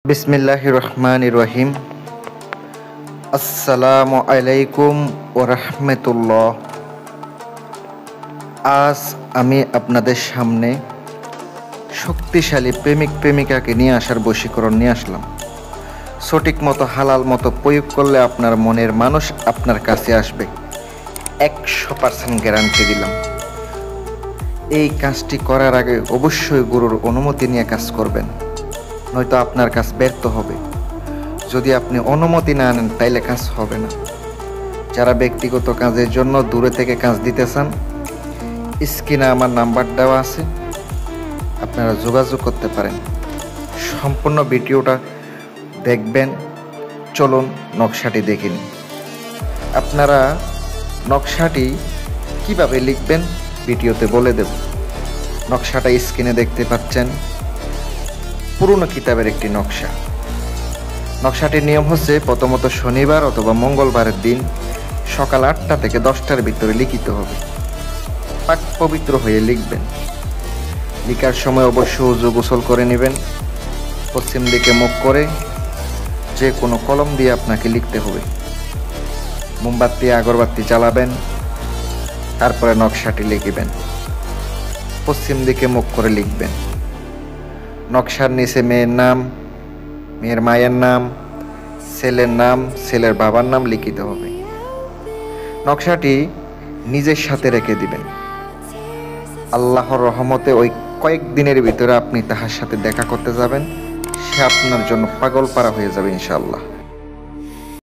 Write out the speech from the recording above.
বিসমিল্লাহির রহমানির রহিম। আসসালামু আলাইকুম ওয়া রাহমাতুল্লাহ। আজ আমি আপনাদের সামনে শক্তিশালী প্রেমিক প্রেমিকাকে নিয়ে আসার বশীকরণ নিয়ে আসলাম। সঠিক মতো হালাল মতো প্রয়োগ করলে আপনার মনের মানুষ আপনার কাছে আসবে, 100% গ্যারান্টি দিলাম। এই কাজটি করার আগে অবশ্যই গুরুর অনুমতি নিয়ে কাজ করবেন, নয়তো আপনার কাজ ব্যর্থ হবে। যদি আপনি অনুমতি না নেন তাইলে কাজ হবে না। যারা ব্যক্তিগত কাজের জন্য দূরে থেকে কাজ দিতে চান, স্ক্রিনে আমার নাম্বার দেওয়া আছে, আপনারা যোগাযোগ করতে পারেন। সম্পূর্ণ ভিডিওটা দেখবেন। চলুন নকশাটি দেখে নিন। আপনারা নকশাটি কিভাবে লিখবেন ভিডিওতে বলে দেব। নকশাটা স্ক্রিনে দেখতে পাচ্ছেন, পুরনো কিতাবের একটি নকশা। নকশাটির নিয়ম হচ্ছে, প্রথমত শনিবার অথবা মঙ্গলবারের দিন সকাল 8টা থেকে 10টার ভিতরে লিখিত হবে। পাক পবিত্র হয়ে লিখবেন। লিখার সময় অবশ্যই ওযু গোসল করে নেবেন। পশ্চিম দিকে মুখ করে যে কোনো কলম দিয়ে আপনাকে লিখতে হবে। মোমবাতি আগরবাতি জ্বালাবেন, তারপরে নকশাটি লিখবেন। পশ্চিম দিকে মুখ করে লিখবেন। নকশার নিচে মেয়ের নাম, মেয়ের মায়ের নাম, ছেলের নাম, ছেলের বাবার নাম লিখিত হবে। নকশাটি নিজের সাথে রেখে দিবেন। আল্লাহর রহমতে ওই কয়েকদিনের ভিতরে আপনি তাহার সাথে দেখা করতে যাবেন, সে আপনার জন্য পাগল পারা হয়ে যাবে ইনশাআল্লাহ।